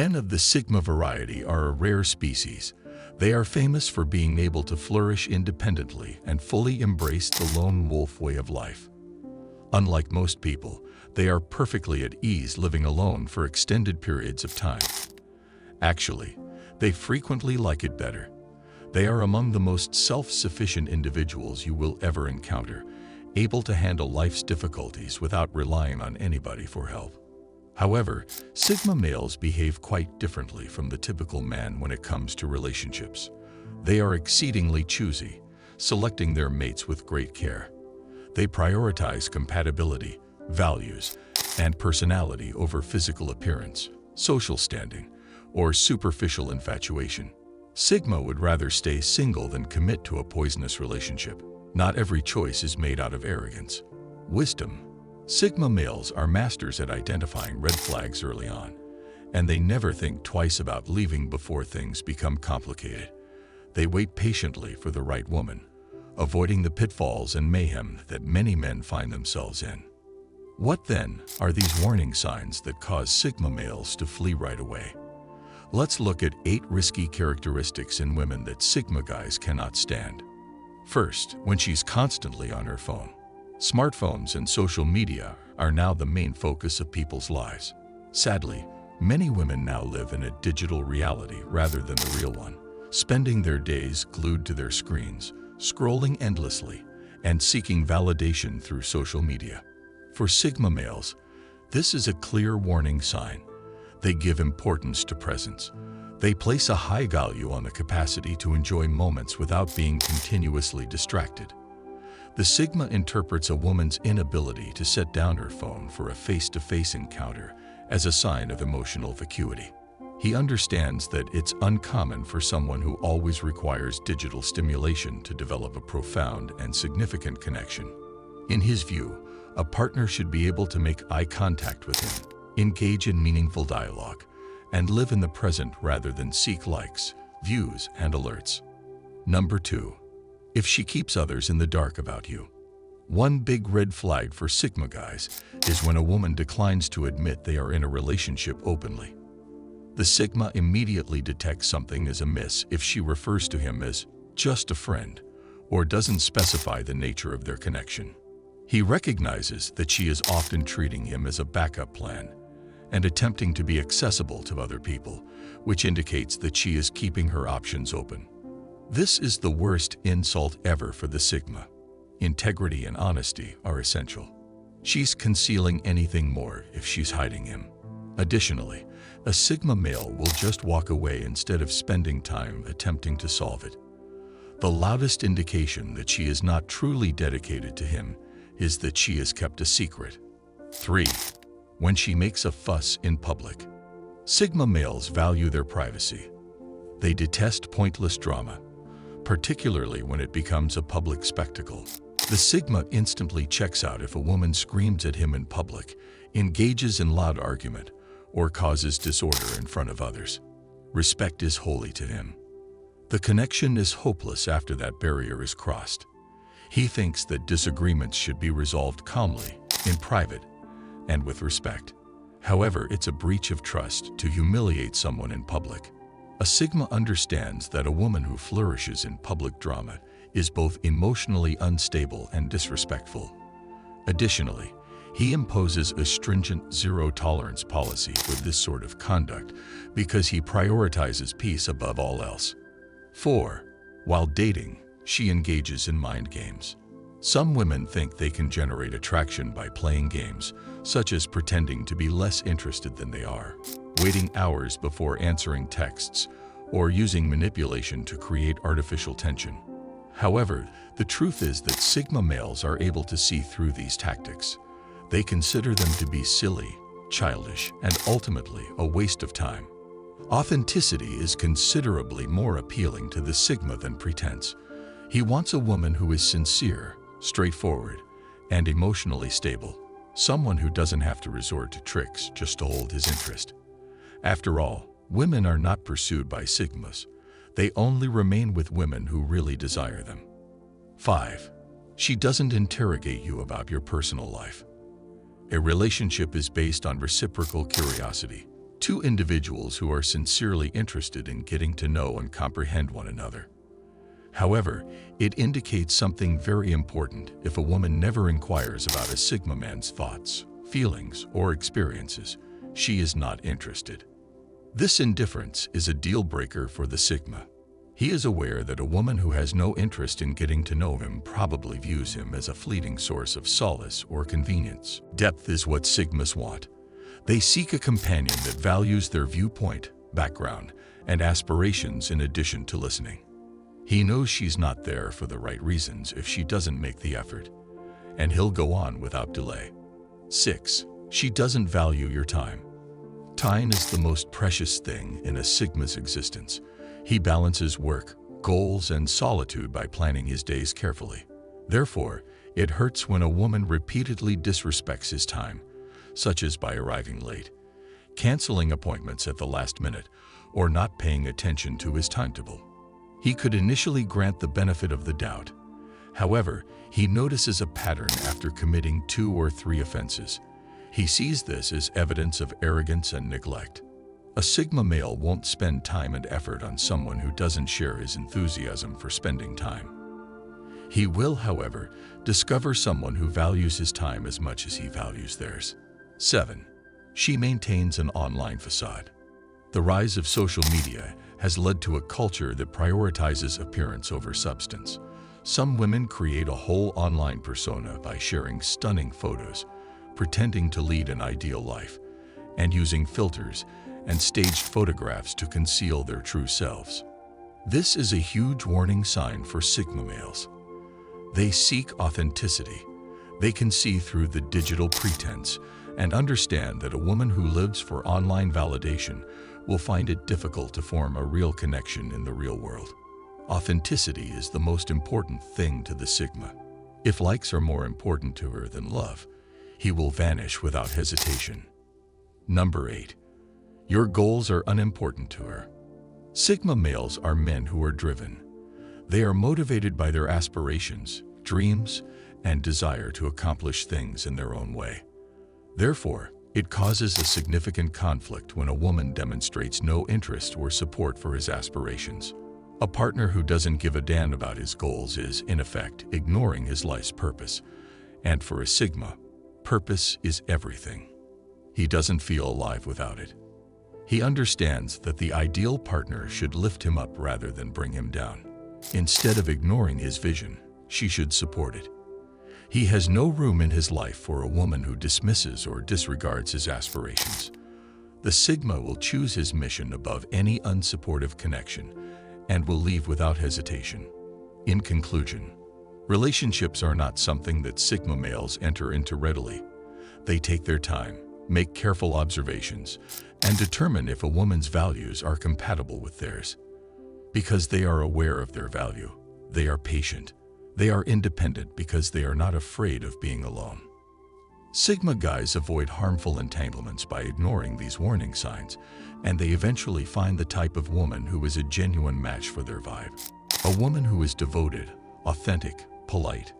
Men of the Sigma variety are a rare species. They are famous for being able to flourish independently and fully embrace the lone wolf way of life. Unlike most people, they are perfectly at ease living alone for extended periods of time. Actually, they frequently like it better. They are among the most self-sufficient individuals you will ever encounter, able to handle life's difficulties without relying on anybody for help. However, Sigma males behave quite differently from the typical man when it comes to relationships. They are exceedingly choosy, selecting their mates with great care. They prioritize compatibility, values, and personality over physical appearance, social standing, or superficial infatuation. Sigma would rather stay single than commit to a poisonous relationship. Not every choice is made out of arrogance. Wisdom. Sigma males are masters at identifying red flags early on, and they never think twice about leaving before things become complicated. They wait patiently for the right woman, avoiding the pitfalls and mayhem that many men find themselves in. What then are these warning signs that cause Sigma males to flee right away? Let's look at 8 risky characteristics in women that Sigma guys cannot stand. First, when she's constantly on her phone. Smartphones and social media are now the main focus of people's lives. Sadly, many women now live in a digital reality rather than the real one, spending their days glued to their screens, scrolling endlessly, and seeking validation through social media. For Sigma males, this is a clear warning sign. They give importance to presence. They place a high value on the capacity to enjoy moments without being continuously distracted. The Sigma interprets a woman's inability to set down her phone for a face-to-face encounter as a sign of emotional vacuity. He understands that it's uncommon for someone who always requires digital stimulation to develop a profound and significant connection. In his view, a partner should be able to make eye contact with him, engage in meaningful dialogue, and live in the present rather than seek likes, views, and alerts. Number 2. If she keeps others in the dark about you. One big red flag for Sigma guys is when a woman declines to admit they are in a relationship openly. The Sigma immediately detects something is amiss if she refers to him as just a friend or doesn't specify the nature of their connection. He recognizes that she is often treating him as a backup plan and attempting to be accessible to other people, which indicates that she is keeping her options open. This is the worst insult ever for the Sigma. Integrity and honesty are essential. She's concealing anything more if she's hiding him. Additionally, a Sigma male will just walk away instead of spending time attempting to solve it. The loudest indication that she is not truly dedicated to him is that she has kept a secret. 3. When she makes a fuss in public. Sigma males value their privacy. They detest pointless drama, particularly when it becomes a public spectacle. The Sigma instantly checks out if a woman screams at him in public, engages in loud argument, or causes disorder in front of others. Respect is holy to him. The connection is hopeless after that barrier is crossed. He thinks that disagreements should be resolved calmly, in private, and with respect. However, it's a breach of trust to humiliate someone in public. A Sigma understands that a woman who flourishes in public drama is both emotionally unstable and disrespectful. Additionally, he imposes a stringent zero-tolerance policy for this sort of conduct because he prioritizes peace above all else. 4. While dating, she engages in mind games. Some women think they can generate attraction by playing games, such as pretending to be less interested than they are, waiting hours before answering texts, or using manipulation to create artificial tension. However, the truth is that Sigma males are able to see through these tactics. They consider them to be silly, childish, and ultimately a waste of time. Authenticity is considerably more appealing to the Sigma than pretense. He wants a woman who is sincere, straightforward, and emotionally stable. Someone who doesn't have to resort to tricks just to hold his interest. After all, women are not pursued by Sigmas. They only remain with women who really desire them. 5. She doesn't interrogate you about your personal life. A relationship is based on reciprocal curiosity. Two individuals who are sincerely interested in getting to know and comprehend one another. However, it indicates something very important if a woman never inquires about a Sigma man's thoughts, feelings, or experiences. She is not interested. This indifference is a deal breaker for the Sigma. He is aware that a woman who has no interest in getting to know him probably views him as a fleeting source of solace or convenience. Depth is what Sigmas want. They seek a companion that values their viewpoint, background, and aspirations in addition to listening. He knows she's not there for the right reasons if she doesn't make the effort, and he'll go on without delay. 6. She doesn't value your time. Time is the most precious thing in a Sigma's existence. He balances work, goals, and solitude by planning his days carefully. Therefore, it hurts when a woman repeatedly disrespects his time, such as by arriving late, canceling appointments at the last minute, or not paying attention to his timetable. He could initially grant the benefit of the doubt. However, he notices a pattern after committing 2 or 3 offenses. He sees this as evidence of arrogance and neglect. A Sigma male won't spend time and effort on someone who doesn't share his enthusiasm for spending time. He will, however, discover someone who values his time as much as he values theirs. 7. She maintains an online facade. The rise of social media has led to a culture that prioritizes appearance over substance. Some women create a whole online persona by sharing stunning photos, pretending to lead an ideal life, and using filters and staged photographs to conceal their true selves. This is a huge warning sign for Sigma males. They seek authenticity. They can see through the digital pretense and understand that a woman who lives for online validation will find it difficult to form a real connection in the real world. Authenticity is the most important thing to the Sigma. If likes are more important to her than love, he will vanish without hesitation. Number 8. Your goals are unimportant to her. Sigma males are men who are driven. They are motivated by their aspirations, dreams, and desire to accomplish things in their own way. Therefore, it causes a significant conflict when a woman demonstrates no interest or support for his aspirations. A partner who doesn't give a damn about his goals is, in effect, ignoring his life's purpose. And for a Sigma, purpose is everything. He doesn't feel alive without it. He understands that the ideal partner should lift him up rather than bring him down. Instead of ignoring his vision, she should support it. He has no room in his life for a woman who dismisses or disregards his aspirations. The Sigma will choose his mission above any unsupportive connection and will leave without hesitation. In conclusion, relationships are not something that Sigma males enter into readily. They take their time, make careful observations, and determine if a woman's values are compatible with theirs. Because they are aware of their value, they are patient. They are independent because they are not afraid of being alone. Sigma guys avoid harmful entanglements by ignoring these warning signs, and they eventually find the type of woman who is a genuine match for their vibe. A woman who is devoted, authentic, polite,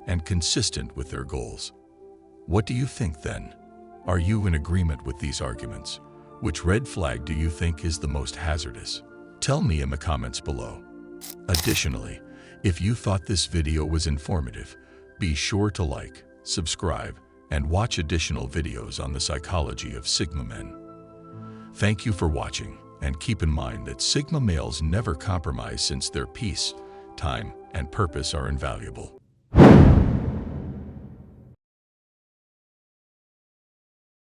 and consistent with their goals. What do you think then? Are you in agreement with these arguments? Which red flag do you think is the most hazardous? Tell me in the comments below. Additionally, if you thought this video was informative, be sure to like, subscribe, and watch additional videos on the psychology of Sigma men. Thank you for watching, and keep in mind that Sigma males never compromise since their peace, time, and purpose are invaluable.